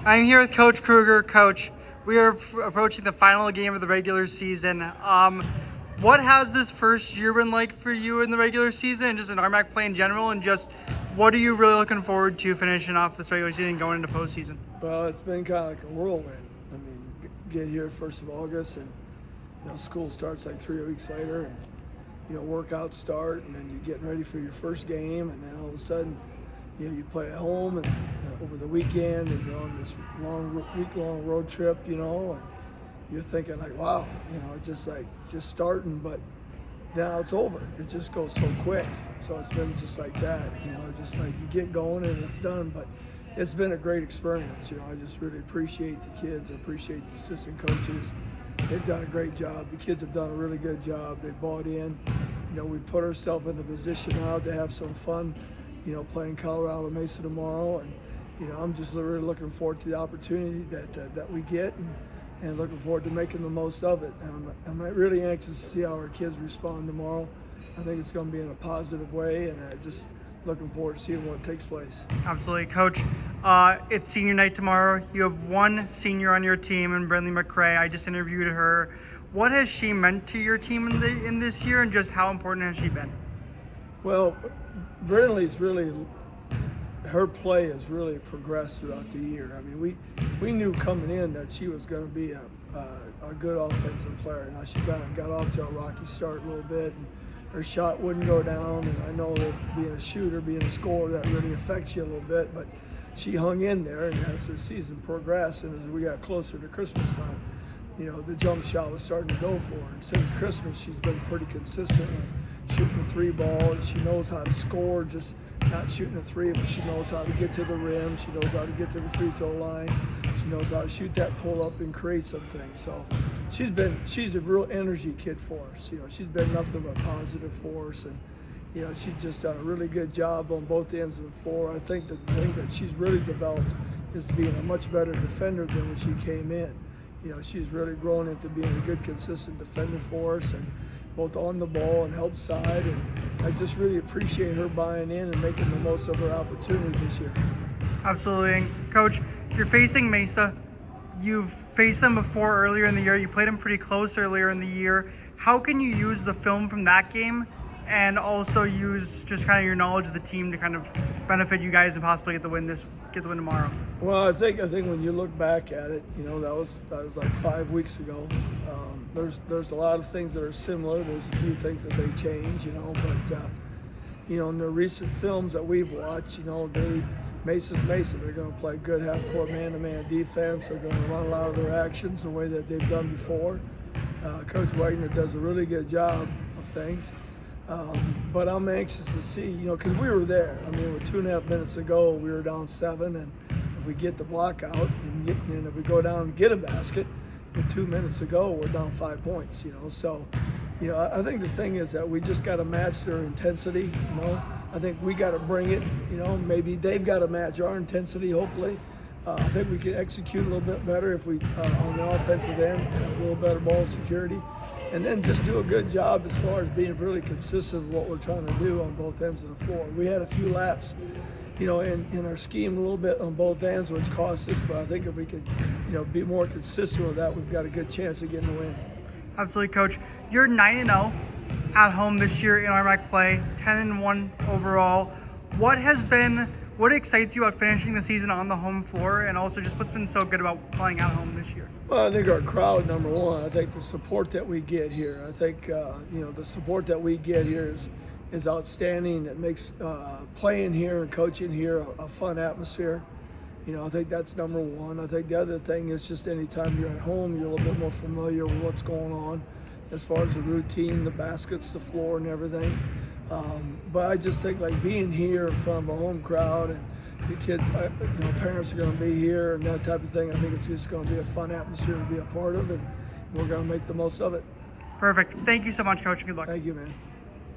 I'm here with Coach Kruger. Coach, we are approaching the final game of the regular season. What has this first year been like for you in the regular season and just in RMAC play in general? And just what are you really looking forward to finishing off this regular season and going into postseason? Well, it's been kind of like a whirlwind. I mean, get here 1st of August and, school starts like 3 weeks later and, workouts start and then you're getting ready for your first game and then all of a sudden, you play at home and over the weekend and you're on this week-long road trip, and you're thinking like, wow, just starting, but now it's over. It just goes so quick. So it's been just like that, just like you get going and it's done, but it's been a great experience. I just really appreciate the kids. I appreciate the assistant coaches. They've done a great job. The kids have done a really good job. They bought in. We put ourselves in a position now to have some fun, playing Colorado Mesa tomorrow. And, I'm just really looking forward to the opportunity that we get and looking forward to making the most of it. And I'm really anxious to see how our kids respond tomorrow. I think it's going to be in a positive way, and I just looking forward to seeing what takes place. Absolutely. Coach, it's senior night tomorrow. You have one senior on your team, and Brindley McCrae. I just interviewed her. What has she meant to your team in this year, and just how important has she been? Well, Brindley's really, her play has really progressed throughout the year. I mean, we knew coming in that she was going to be a good offensive player. Now she kind of got off to a rocky start a little bit, and her shot wouldn't go down. And I know that being a shooter, being a scorer, that really affects you a little bit. But she hung in there, and as the season progressed, and as we got closer to Christmas time, the jump shot was starting to go for her. And since Christmas, she's been pretty consistent with shooting the 3 ball, and she knows how to score, just not shooting a 3, but she knows how to get to the rim. She knows how to get to the free throw line. She knows how to shoot that pull up and create something. So she's a real energy kid for us. She's been nothing but positive for us, and she's just done a really good job on both ends of the floor. I think the thing that she's really developed is being a much better defender than when she came in. She's really grown into being a good, consistent defender for us, and both on the ball and help side. And I just really appreciate her buying in and making the most of her opportunity this year. Absolutely. And Coach, you're facing Mesa. You've faced them before earlier in the year. You played them pretty close earlier in the year. How can you use the film from that game and also use just kind of your knowledge of the team to kind of benefit you guys and possibly get the win tomorrow? Well, I think when you look back at it, that was like 5 weeks ago. There's a lot of things that are similar. There's a few things that they change, but in the recent films that we've watched, Mesa's Mesa. They're going to play good half-court man-to-man defense. They're going to run a lot of their actions the way that they've done before. Coach Wagner does a really good job of things. But I'm anxious to see, because we were there. I mean, with 2.5 minutes ago, we were down 7, and if we get the block out, and if we go down and get a basket, with 2 minutes ago, we're down 5 points, So, I think the thing is that we just got to match their intensity, I think we got to bring it, maybe they've got to match our intensity, hopefully. I think we can execute a little bit better if we, on the offensive end, have a little better ball security. And then just do a good job as far as being really consistent with what we're trying to do on both ends of the floor. We had a few laps, in our scheme a little bit on both ends, which cost us, but I think if we could, be more consistent with that, we've got a good chance of getting the win. Absolutely, Coach. You're 9-0 at home this year in RMAC play, 10-1 overall. What excites you about finishing the season on the home floor, and also just what's been so good about playing at home this year? Well, I think our crowd, number one. I think the support that we get here. I think the support that we get here is outstanding. It makes playing here and coaching here a fun atmosphere. I think that's number one. I think the other thing is just anytime you're at home, you're a little bit more familiar with what's going on as far as the routine, the baskets, the floor, and everything. But I just think like being here in front of a home crowd and the kids, parents are going to be here and that type of thing. I think it's just going to be a fun atmosphere to be a part of, and we're going to make the most of it. Perfect. Thank you so much, Coach. Good luck. Thank you, man.